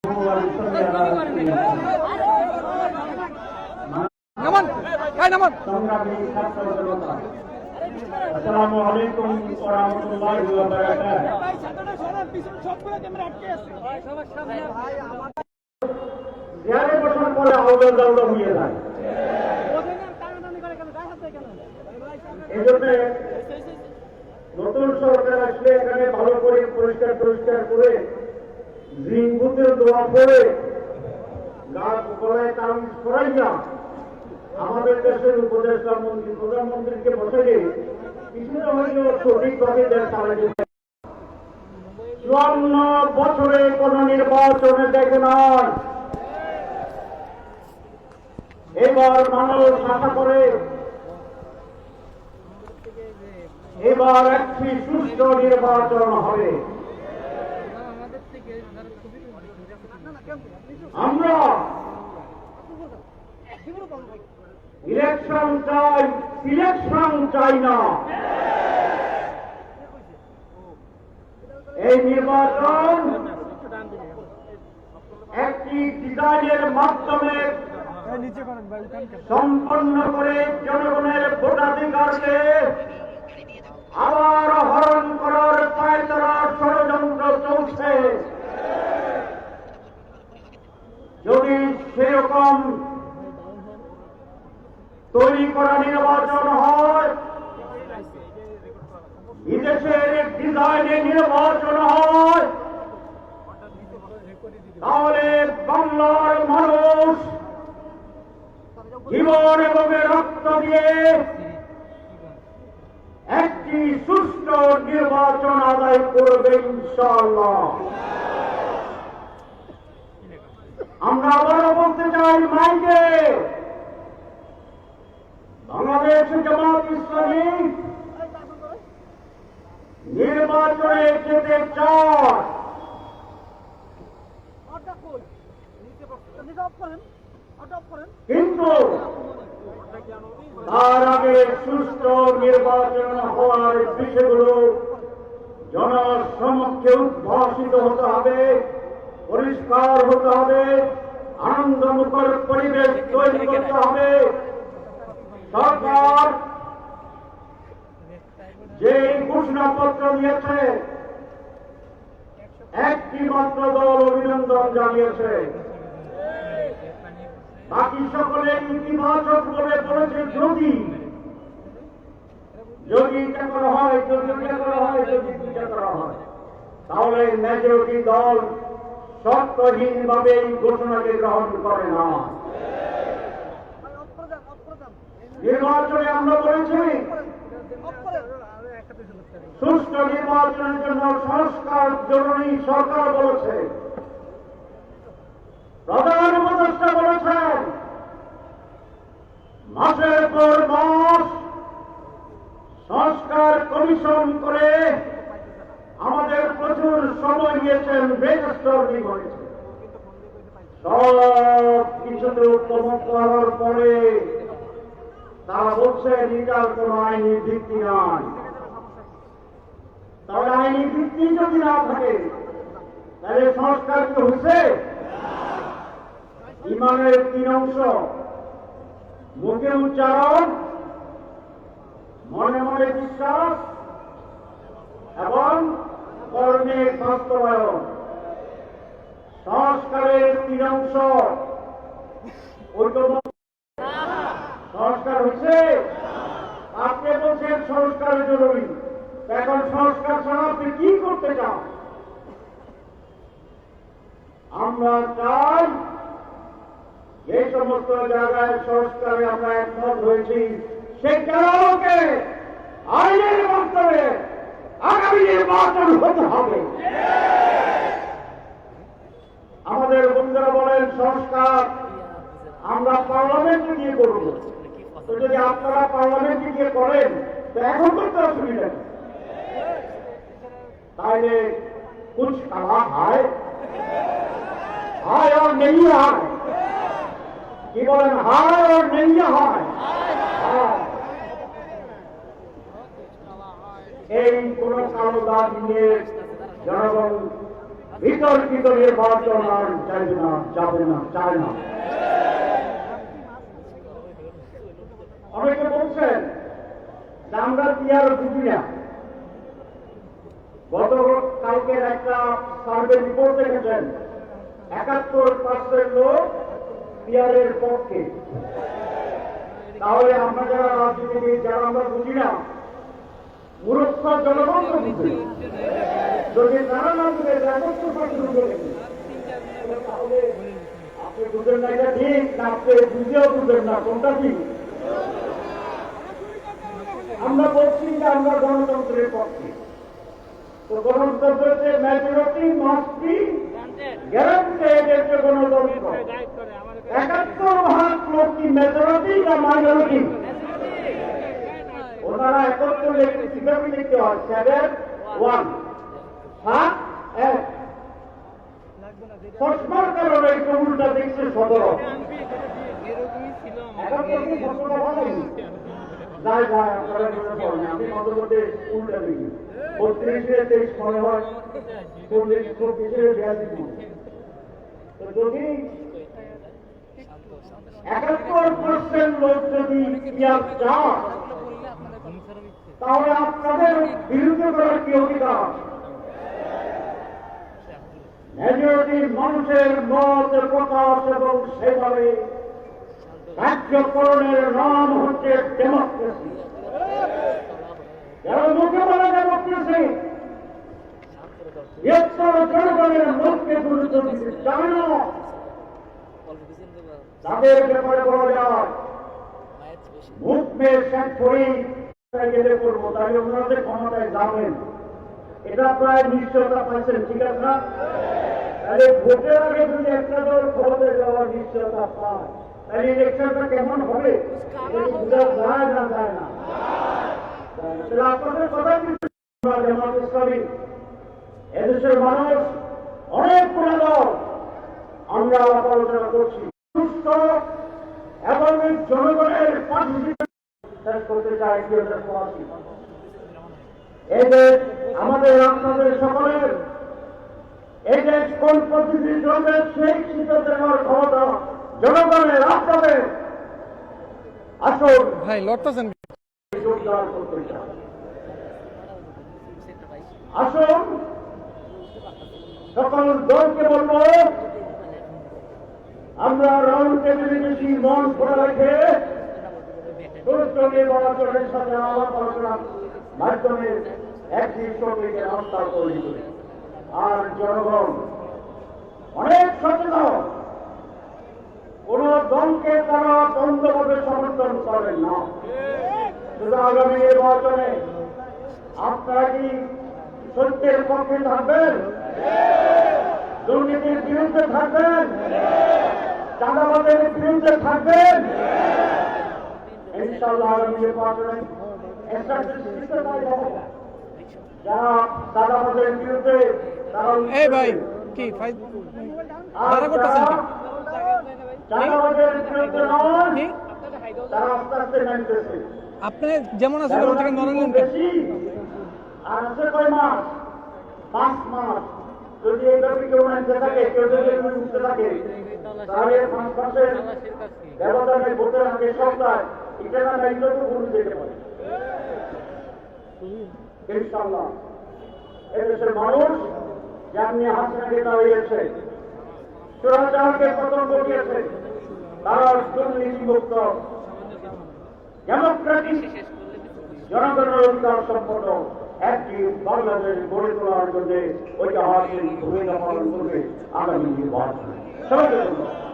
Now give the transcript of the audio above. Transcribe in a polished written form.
আসসালামু আলাইকুম ওয়া রাহমাতুল্লাহি ওয়া বারাকাতুহু। বছর পরে আওয়াজ দাওলা হয়ে যায়, এই জন্য নতুন সরকার আসলে এখানে ভালো করে পরিষ্কার করে জিনগুতের দোয়া পড়ে গাছ গলায় কান সরাইয়া আমাদের দেশের উপদেষ্টা মন্ত্রী প্রধানমন্ত্রীকে বসাইলে কিছুটা হলেও সঠিকভাবে দেশ চালাতে 54 বছরে কোন নির্বাচনে দেখে নয়। এবার মানুষ আশা করে এবার একটি সুষ্ঠু নির্বাচন হবে। আমরা ইলেকশন চাই, সিলেকশন চাই না। এই নির্বাচন একটি ডিজাইনের মাধ্যমে সম্পন্ন করে জনগণের ভোটাধিকারকে আবার হরণ করার পায়তারা ষড়যন্ত্র চলছে। যদি সেরকম তৈরি করা নির্বাচন হয়, বিদেশের ডিজাইনে নির্বাচন হয়, তাহলে বাংলার মানুষ জীবন এবং রক্ত দিয়ে একটি সুষ্ঠু নির্বাচন আদায় করবে ইনশাআল্লাহ। আমরা আবারও বলতে চাই মাইকে, বাংলাদেশ জামাত ইসলামী নির্বাচনে যেতে চায়, কিন্তু তার আগে সুষ্ঠু নির্বাচন হওয়ার বিষয়গুলো জনসমক্ষে উদ্ভাসিত হতে হবে, পরিষ্কার হতে হবে, আনন্দমুখর পরিবেশ তৈরি করতে হবে। সরকার যে ঘোষণাপত্র দিয়েছে, একটি মাত্র দল অভিনন্দন জানিয়েছে, বাকি সকলে ইতিবাচক বলে বলেছে। যদি এটা করা হয়, তাহলে মেজরিটি দল শর্তহীনভাবে এই ঘোষণাকে গ্রহণ করে না। নির্বাচনে আমরা বলেছি, সুষ্ঠু নির্বাচনের জন্য সংস্কার জরুরি। সরকার বলেছে, প্রধান উপদেষ্টা বলেছেন, মাসের পর মাস সংস্কার কমিশন করে আমাদের প্রচুর সময় নিয়েছেন, ব্রেনস্টর্মিং হয়েছে। সব কিছুতে উত্তম করার পরে তারা বলছে এটার কোন আইনি ভিত্তি নাই। তাহলে আইনি ভিত্তি যদি না থাকে, তাহলে সংস্কার কি হয়েছে? ইমানের 3 অংশ, মুখে উচ্চারণ, মনে মনে বিশ্বাস এবং কর্মে বাস্তবায়ন। সংস্কারের 3 অংশ, সংস্কার হয়েছে। আপনি বলছেন সংস্কার জরুরি, এখন সংস্কার ছাড়া আপনি কি করতে চান? আমরা চাই যে সমস্ত জায়গায় সংস্কারে আমরা একমত হয়েছি, সেটাকে আইনের মাধ্যমে আগামী নির্বাচন হতে হবে। আমাদের বন্ধুরা বলেন সংস্কার আমরা পার্লামেন্টে গিয়ে করব। তো যদি আপনারা পার্লামেন্টে গিয়ে করেন, তো এখন করতে অসুবিধা নেই। তাইলে কুছ করা হয় আর নেই হয়, কি বলেন? হয় আর নেই হয়। এই কোন কালো দাগ নিয়ে জনগণ বিতর্কিত নির্বাচন আর চাইবে না, যাবে না, চায় না। অনেকে বলছেন যে আমরা কি আর বুঝি না। গতকালকের একটা সার্ভে রিপোর্ট দেখেছেন 71% লোক পিয়ারের পক্ষে। তাহলে আমরা যারা রাজনীতিবিদ, যারা আমরা বুঝি না, মূর্খ জনগণ তো বুঝে। যদি তারা না বুঝে 71% তাহলে আপনি বুঝেন না এটা ঠিক, না আপনি বুঝেও বুঝেন না, কোনটা ঠিক? আমরা বলছি যে আমরা গণতন্ত্রের পক্ষে। তো গণতন্ত্রের মেজরিটি মাস্ট বি গ্যারান্টেড এর গণতন্ত্র। 71% লোক কি মেজরিটি না মাইনরিটি? ওনারা একত্র কিভাবে লিখতে হয়? 7-1 7-1 চশমার কারণে একটু উল্টা দেখছে 17। যাই যায় আপনারা মনে করেন আমি মধ্যবর্তী উল্টা দেখি 32-23 মনে হয় 40-42 তো যদি 71% লোক যদি পিয়ার চান তাহলে আপনাদের বিরুদ্ধে করার কি অধিকার? মেজরিটি মানুষের মত প্রকাশ এবং সেভাবে কার্যকরণের নাম হচ্ছে ডেমোক্রেসি। যারা মুখে বলে ডেমোক্রেসি, বৃহত্তর জনগণের মতকে গুরুত্ব দিতে চায় না, তাদের ব্যাপারে বলা যায় মুখ মেয়ে শেখ করি গেলে করবো, তাই ওনাদের ক্ষমতায় যাবেন, এটা প্রায় নিশ্চয়তা পাইছেন। ঠিক আছে না? তাহলে ভোটের আগে যদি একটা দল ক্ষমতায় যাওয়ার নিশ্চয়তা পায় তাহলে ইলেকশনটা কেমন হবে বোঝা যায় না, যায় না। তাহলে আপনাদের কথা জামাত ইসলামী এদেশের মানুষ অনেক পুরো আমরা আলোচনা করছি সুস্থ এবং জনগণের শেষ করতে চাই। এই দেশ আমাদের আপনাদের সকলের, এই দেশ কোন পদ্ধতি চলবে সেই সিদ্ধান্ত নেওয়ার ক্ষমতা জনগণের, আপনাদের। আসুন ভাই লড়তেছেন, যোগদান করতে চাই। আসুন সকল দলকে বলবো আমরা রাউন্ড টেবিলে বেশি মন খোলা রেখে নির্বাচনের সাথে আলাপ আলোচনার মাধ্যমে একটি সঙ্গে রাস্তা তৈরি করি। আর জনগণ অনেক সচেতন, কোন দলকে তারা দ্বন্দ্বভাবে সমর্থন করেন না। শুধু আগামী নির্বাচনে আপনারা কি সত্যের পক্ষে থাকবেন, দুর্নীতির বিরুদ্ধে থাকবেন, চাঁদাবাদের বিরুদ্ধে থাকবেন? ইনশাআল্লাহ আগামী নির্বাচনে যারা চাঁদাবাদের বিরুদ্ধে এই ভাই কি চাঁদাবাদের বিরুদ্ধে নন, তারা আস্তে আস্তে নামতেছে। আপনি যেমন আছেন থেকে নরেন বেশি আর আছে কয় মাস? 5 মাস। যদি এইভাবে কেউ নামতে থাকে, কেউ যদি উঠতে থাকে, তাহলে 5 মাসের ব্যবধানে ভোটের আগে সপ্তাহে এটা না নাইলেও তো ভুল যেতে পারে। ইনশাআল্লাহ এদেশের মানুষ যেমনি হাসিনাকে দাঁড়িয়েছে, চোরাচারকে পতন ঘটিয়েছে, তারা দুর্নীতিমুক্ত ডেমোক্রেটিক জনগণের অধিকার সম্পন্ন একটি বাংলাদেশ গড়ে তোলার জন্য ঐতিহাসিক ভূমিকা পালন করবে আগামী নির্বাচনে। সবাইকে ধন্যবাদ।